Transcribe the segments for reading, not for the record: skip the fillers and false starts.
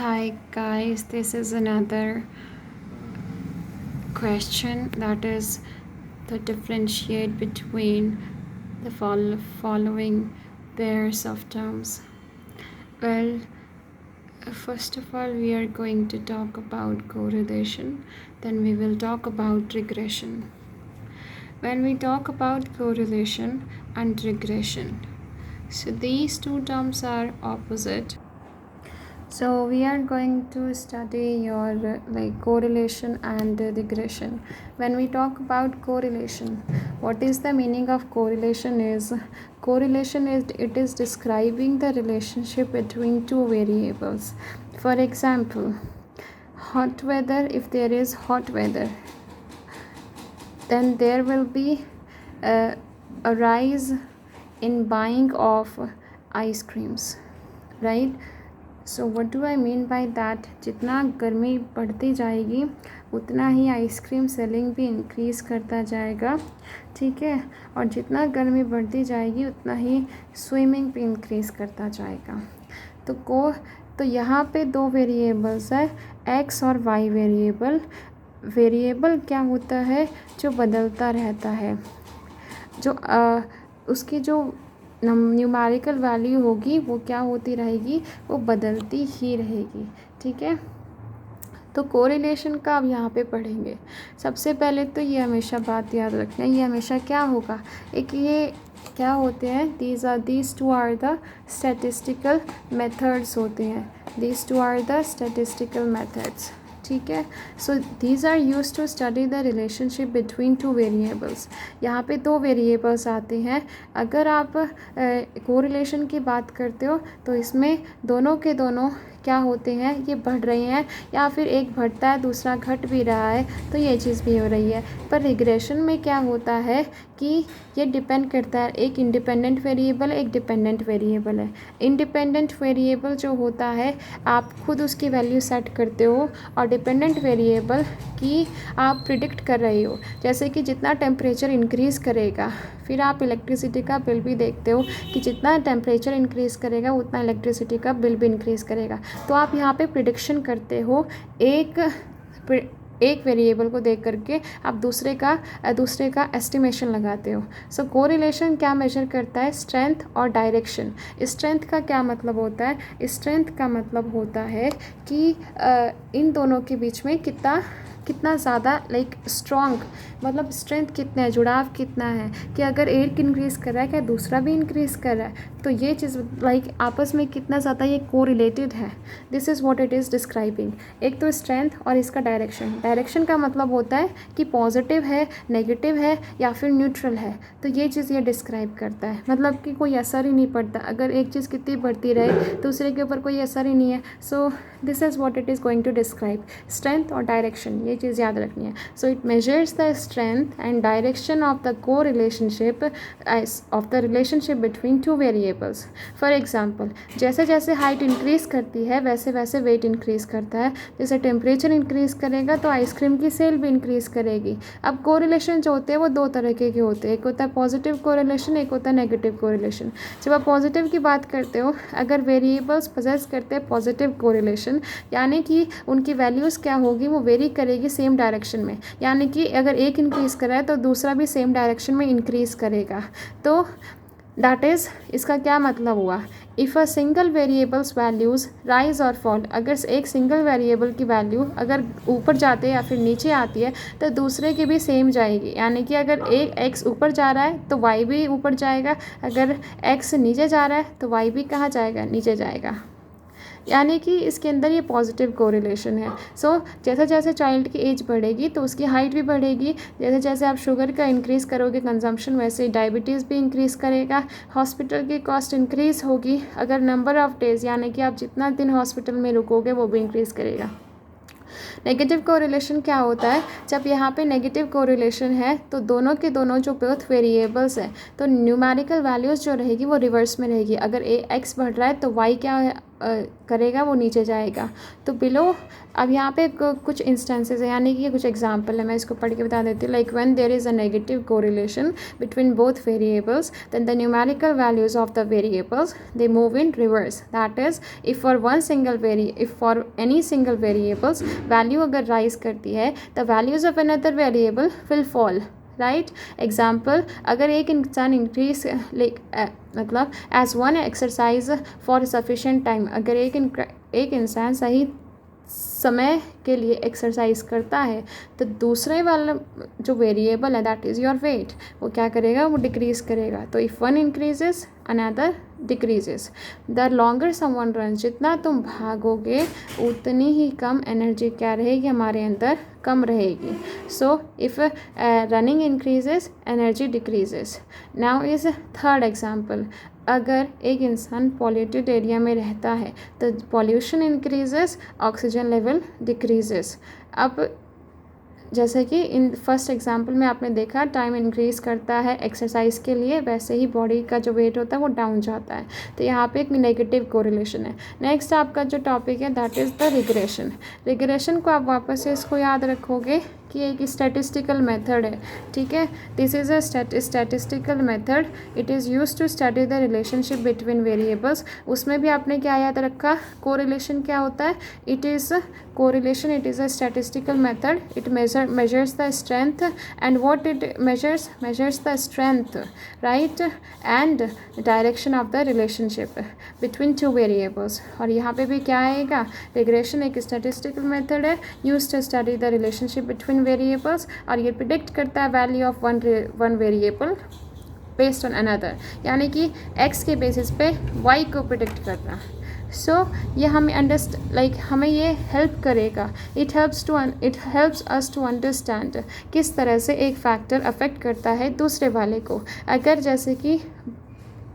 Hi guys, this is another question, that is the differentiate between the following pairs of terms. Well, first of all, we are going to talk about correlation, then we will talk about regression. When we talk about correlation and regression, so these two terms are opposite. So we are going to study your correlation and regression. When we talk about correlation, what is the meaning of correlation is it is describing the relationship between two variables. For example, hot weather, if there is hot weather, then there will be a rise in buying of ice creams, right? So what do I mean by that, जितना गर्मी बढ़ती जाएगी उतना ही ice cream selling भी increase करता जाएगा, ठीक है। और जितना गर्मी बढ़ती जाएगी उतना ही स्विमिंग भी इंक्रीज़ करता जाएगा। तो यहाँ पे दो वेरिएबल्स है, एक्स और वाई वेरिएबल। वेरिएबल क्या होता है? जो बदलता रहता है, जो उसकी जो न्यूमेरिकल वैल्यू होगी वो क्या होती रहेगी? वो बदलती ही रहेगी, ठीक है। तो कोरिलेशन का अब यहाँ पे पढ़ेंगे। सबसे पहले तो ये हमेशा बात याद रखना, ये हमेशा क्या होगा, एक ये क्या होते हैं, these two are the statistical methods होते हैं, these two are the statistical methods, ठीक है। So these are use to study the relationship between two variables. यहाँ पे दो वेरिएबल्स आते हैं। अगर आप कोरिलेशन की बात करते हो तो इसमें दोनों के दोनों क्या होते हैं, ये बढ़ रहे हैं, या फिर एक बढ़ता है दूसरा घट भी रहा है, तो ये चीज़ भी हो रही है। पर रिग्रेशन में क्या होता है कि ये डिपेंड करता है, एक इंडिपेंडेंट वेरिएबल एक डिपेंडेंट वेरिएबल है। इंडिपेंडेंट वेरिएबल जो होता है आप खुद उसकी वैल्यू सेट करते हो, और डिपेंडेंट वेरिएबल की आप प्रिडिक्ट कर रहे हो। जैसे कि जितना टेम्परेचर इंक्रीज़ करेगा, फिर आप इलेक्ट्रिसिटी का बिल भी देखते हो कि जितना टेम्परेचर इंक्रीज़ करेगा उतना इलेक्ट्रिसिटी का बिल भी इंक्रीज़ करेगा। तो आप यहाँ पे प्रिडिक्शन करते हो, एक वेरिएबल को देख करके आप दूसरे का एस्टिमेशन लगाते हो। सो कोरिलेशन क्या मेजर करता है? स्ट्रेंथ और डायरेक्शन। स्ट्रेंथ का क्या मतलब होता है? स्ट्रेंथ का मतलब होता है कि इन दोनों के बीच में कितना ज़्यादा स्ट्रॉन्ग, मतलब स्ट्रेंथ कितना है, जुड़ाव कितना है, कि अगर एक इंक्रीज़ कर रहा है क्या दूसरा भी इंक्रीज़ कर रहा है, तो ये चीज़ आपस में कितना ज़्यादा ये कोरिलेटेड है। This is what it is describing. एक तो स्ट्रेंथ और इसका डायरेक्शन। डायरेक्शन का मतलब होता है कि पॉजिटिव है, नेगेटिव है, या फिर न्यूट्रल है। तो ये चीज़ ये डिस्क्राइब करता है, मतलब कि कोई असर ही नहीं पड़ता। अगर एक चीज़ कितनी बढ़ती रहे दूसरे के ऊपर कोई असर ही नहीं है। So this is what it is going to describe, strength और डायरेक्शन, ये चीज़ याद रखनी है। So it measures the strength and direction of the को relationship of the relationship between two variables. For example, जैसे जैसे हाइट इंक्रीज़ करती है वैसे वैसे वेट इंक्रीज़ करता है। जैसे टेम्परेचर इंक्रीज़ करेगा तो आइसक्रीम की सेल भी इंक्रीज़ करेगी। अब कोरिलेशन जो होते हैं वो दो तरह के होते हैं, एक होता है पॉजिटिव कोरिलेशन, एक होता है नेगेटिव कोरिलेशन। जब आप पॉजिटिव की बात करते हो, अगर वेरिएबल्स पोजेस करते हैं पॉजिटिव कोरिलेशन, यानी कि उनकी वैल्यूज़ क्या होगी, वो वेरी करेगी सेम डायरेक्शन में। यानी कि अगर एक इंक्रीज़ कर रहा है तो दूसरा भी सेम डायरेक्शन में इंक्रीज़ करेगा। तो दैट इज़, इसका क्या मतलब हुआ, if a single variables values rise और फॉल, अगर एक सिंगल वेरिएबल की वैल्यू अगर ऊपर जाते हैं या फिर नीचे आती है तो दूसरे की भी सेम जाएगी। यानी कि अगर एक एक्स ऊपर जा रहा है तो वाई भी ऊपर जाएगा, अगर एक्स नीचे जा रहा है तो वाई भी कहाँ जाएगा, नीचे जाएगा। यानी कि इसके अंदर ये पॉजिटिव कोरिलेशन है। सो जैसे जैसे चाइल्ड की एज बढ़ेगी तो उसकी हाइट भी बढ़ेगी। जैसे जैसे आप शुगर का इंक्रीज़ करोगे कंजम्पशन, वैसे डायबिटीज़ भी इंक्रीज़ करेगा। हॉस्पिटल की कॉस्ट इंक्रीज़ होगी। अगर नंबर ऑफ़ डेज़, यानी कि आप जितना दिन हॉस्पिटल में रुकोगे वो भी इंक्रीज़ करेगा। नेगेटिव कोरिलेशन क्या होता है? जब यहाँ पे नेगेटिव कोरिलेशन है तो दोनों के दोनों जो बोथ वेरिएबल्स हैं तो न्यूमेरिकल वैल्यूज़ जो रहेगी वो रिवर्स में रहेगी। अगर एक्स बढ़ रहा है तो वाई क्या करेगा वो नीचे जाएगा। तो बिलो अब यहाँ पे कुछ इंस्टेंसेस है, यानी कि कुछ एग्जांपल है, मैं इसको पढ़ के बता देती हूँ। Like when there is a negative correlation between both variables then the numerical values of the variables they move in reverse. That is if for any single variables value अगर राइज करती है the values of another variable will fall, right. Example, अगर एक इंसान increase मतलब as one exercise for sufficient time, अगर एक इंसान सही समय के लिए एक्सरसाइज करता है तो दूसरे वाला जो वेरिएबल है दैट इज़ योर वेट, वो क्या करेगा, वो डिक्रीज करेगा। तो if one increases another decreases. The longer someone run, जितना तुम भागोगे उतनी ही कम एनर्जी क्या रहेगी हमारे अंदर, कम रहेगी। So if running increases energy decreases. Now is third example, अगर एक इंसान पॉल्यूटेड एरिया में रहता है तो pollution increases oxygen level decreases. अब जैसे कि इन फर्स्ट एग्जांपल में आपने देखा टाइम इंक्रीज़ करता है एक्सरसाइज के लिए, वैसे ही बॉडी का जो वेट होता है वो डाउन जाता है। तो यहाँ पे एक नेगेटिव कोरिलेशन है। नेक्स्ट आपका जो टॉपिक है that is the regression. Regression को आप वापस से इसको याद रखोगे कि एक स्टैटिस्टिकल मेथड है, ठीक है। This is a statistical method, it is used to study the relationship between variables. उसमें भी आपने क्या याद रखा, कोरिलेशन क्या होता है, it is correlation, it is a statistical method, it measures the strength, and what it measures the strength, right, and direction of the relationship between two variables। और यहाँ पे भी क्या आएगा, रिग्रेशन एक स्टैटिस्टिकल मेथड है used to study the relationship between variables, और ये प्रिडिक्ट करता है value of one variable based on another, यानी कि x के बेसिस पे y को प्रिडिक्ट करना। सो ये हमें हमें ये हेल्प करेगा, it helps us to understand किस तरह से एक फैक्टर अफेक्ट करता है दूसरे वाले को। अगर जैसे कि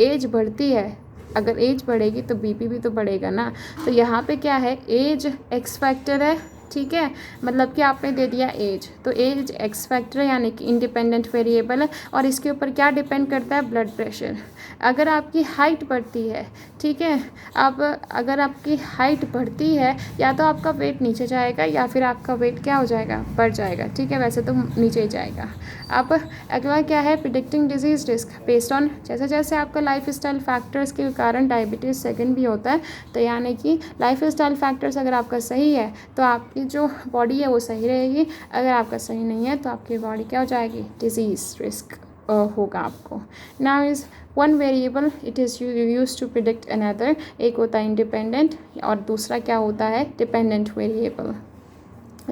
एज बढ़ती है, अगर एज बढ़ेगी तो बीपी भी तो बढ़ेगा ना। तो यहाँ पे क्या है, एज एक्स फैक्टर है, ठीक है, मतलब कि आपने दे दिया एज, तो एज एक्स फैक्टर है यानी कि इंडिपेंडेंट वेरिएबल है, और इसके ऊपर क्या डिपेंड करता है, ब्लड प्रेशर। अगर आपकी हाइट बढ़ती है, ठीक है, अब अगर आपकी हाइट बढ़ती है या तो आपका वेट नीचे जाएगा या फिर आपका वेट क्या हो जाएगा, बढ़ जाएगा, ठीक है, वैसे तो नीचे ही जाएगा। अब अगला क्या है, predicting disease risk based on, जैसे जैसे आपका लाइफ स्टाइल फैक्टर्स के कारण डायबिटीज़ सेकंड भी होता है, तो यानी कि लाइफ स्टाइल फैक्टर्स अगर आपका सही है तो आपकी जो बॉडी है वो सही रहेगी, अगर आपका सही नहीं है तो आपकी बॉडी क्या हो जाएगी, डिजीज़ रिस्क होगा आपको। Now is one variable it is use to predict another, एक होता है इंडिपेंडेंट और दूसरा क्या होता है, डिपेंडेंट वेरिएबल।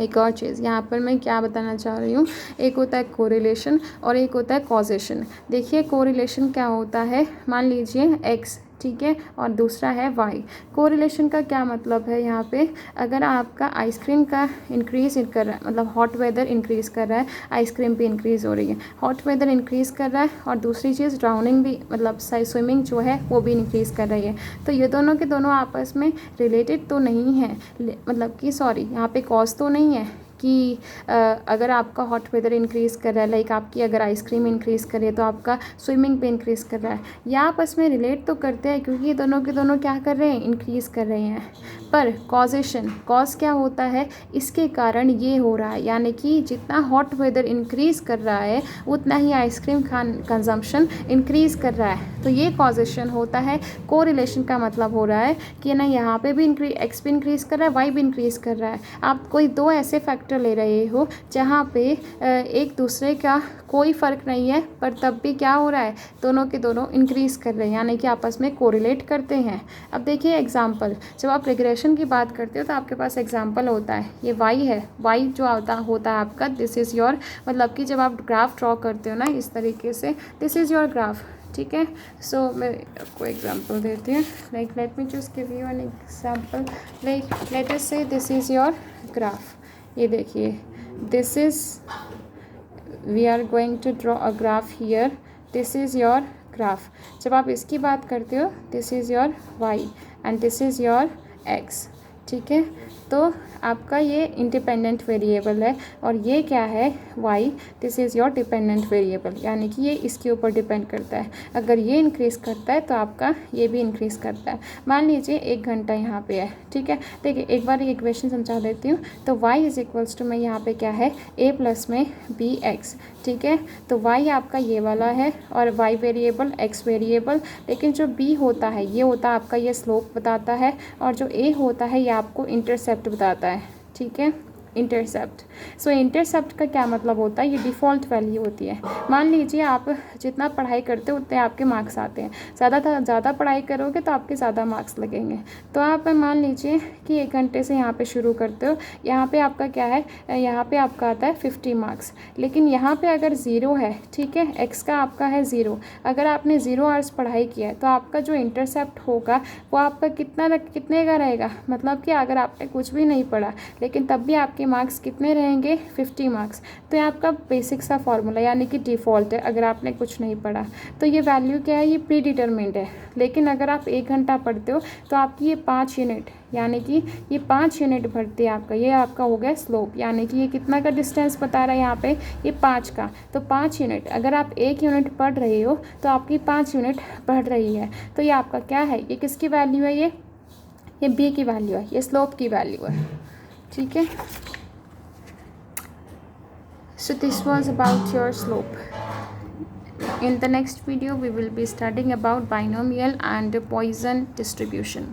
एक और चीज़ यहाँ पर मैं क्या बताना चाह रही हूँ, एक होता है कोरिलेशन और एक होता है कॉजेशन। देखिए कोरिलेशन क्या होता है, मान लीजिए एक्स, ठीक है, और दूसरा है वाई। कोरिलेशन का क्या मतलब है, यहाँ पे अगर आपका आइसक्रीम का इंक्रीज़ कर रहा है, मतलब हॉट वेदर इंक्रीज़ कर रहा है, आइसक्रीम भी इंक्रीज़ हो रही है, हॉट वेदर इंक्रीज़ कर रहा है, और दूसरी चीज़ ड्राउनिंग भी, मतलब स्विमिंग जो है वो भी इंक्रीज़ कर रही है। तो ये दोनों के दोनों आपस में रिलेटेड तो नहीं है, मतलब कि सॉरी यहाँ पे कॉज तो नहीं है कि अगर आपका हॉट वेदर इंक्रीज़ कर रहा है, लाइक आपकी अगर आइसक्रीम इंक्रीज़ करे तो आपका स्विमिंग पे इंक्रीज़ कर रहा है, या आपस में रिलेट तो करते हैं क्योंकि ये दोनों के दोनों क्या कर रहे हैं, इंक्रीज़ कर रहे हैं। पर कॉजेशन, कॉज क्या होता है, इसके कारण ये हो रहा है, यानी कि जितना हॉट वेदर इंक्रीज़ कर रहा है उतना ही आइसक्रीम कंजम्पशन इंक्रीज़ कर रहा है, तो ये कॉजेशन होता है। कोरिलेशन का मतलब हो रहा है कि ना यहाँ पे भी एक्स भी इंक्रीज़ कर रहा है, वाई भी इंक्रीज़ कर रहा है। आप कोई दो ऐसे फैक्टर ले रहे हो जहाँ पे एक दूसरे का कोई फ़र्क नहीं है, पर तब भी क्या हो रहा है, दोनों के दोनों इंक्रीज़ कर रहे हैं, यानी कि आपस में कोरिलेट करते हैं। अब देखिए एग्जांपल, जब आप रिग्रेशन की बात करते हो तो आपके पास एग्जांपल होता है, ये वाई है, वाई जो होता है आपका, दिस इज़ योर, मतलब कि जब आप ग्राफ ड्रॉ करते हो ना इस तरीके से, दिस इज़ योर ग्राफ, ठीक है। सो मैं आपको एग्जांपल देती हूँ, like let me just give you an example, like let us say this is your graph. ये देखिए, this is, we are going to draw a graph here, this is your graph. जब आप इसकी बात करते हो, this is your y and this is your x, ठीक है। तो आपका ये इंडिपेंडेंट वेरिएबल है और ये क्या है y, this is your dependent variable, यानी कि ये इसके ऊपर डिपेंड करता है। अगर ये इंक्रीज़ करता है तो आपका ये भी इंक्रीज़ करता है। मान लीजिए 1 घंटा यहाँ पे है, ठीक है। देखिए एक बार ये इक्वेशन समझा देती हूँ। तो y इज़ इक्वल्स टू में यहाँ पे क्या है a प्लस में bx, ठीक है। तो y आपका ये वाला है और y वेरिएबल x वेरिएबल, लेकिन जो b होता है ये होता है आपका ये स्लोप बताता है और जो a होता है ये आपको इंटरसेप्ट बताता है, ठीक है, इंटरसेप्ट। सो इंटरसेप्ट का क्या मतलब होता है, ये डिफ़ॉल्ट वैल्यू होती है। मान लीजिए आप जितना पढ़ाई करते हो उतने आपके मार्क्स आते हैं, ज़्यादा पढ़ाई करोगे तो आपके ज़्यादा मार्क्स लगेंगे। तो आप मान लीजिए कि 1 घंटे से यहाँ पे शुरू करते हो, यहाँ पे आपका क्या है, यहाँ पे आपका आता है 50 मार्क्स, लेकिन यहाँ पे अगर 0 है, ठीक है, एक्स का आपका है 0, अगर आपने 0 आवर्स पढ़ाई किया है तो आपका जो इंटरसेप्ट होगा वो आपका कितने का रहेगा, मतलब कि अगर आपने कुछ भी नहीं पढ़ा लेकिन तब भी आपके मार्क्स कितने रहेंगे, 50 मार्क्स। तो ये आपका बेसिक सा फॉर्मूला यानी कि डिफ़ॉल्ट है अगर आपने कुछ नहीं पढ़ा। तो ये वैल्यू क्या है, ये प्री डिटरमिन्ड है। लेकिन अगर आप 1 घंटा पढ़ते हो तो आपकी ये 5 यूनिट, यानी कि ये 5 यूनिट बढ़ती है आपका, ये आपका हो गया स्लोप, यानी कि ये कितना का डिस्टेंस बता रहा है यहाँ पे, ये 5 का। तो 5 यूनिट, अगर आप 1 यूनिट पढ़ रहे हो तो आपकी 5 यूनिट बढ़ रही है। तो ये आपका क्या है, ये किसकी वैल्यू है, ये बी की वैल्यू है, ये स्लोप की वैल्यू है, ठीक है। So this was about your slope. In the next video we will be studying about binomial and Poisson distribution.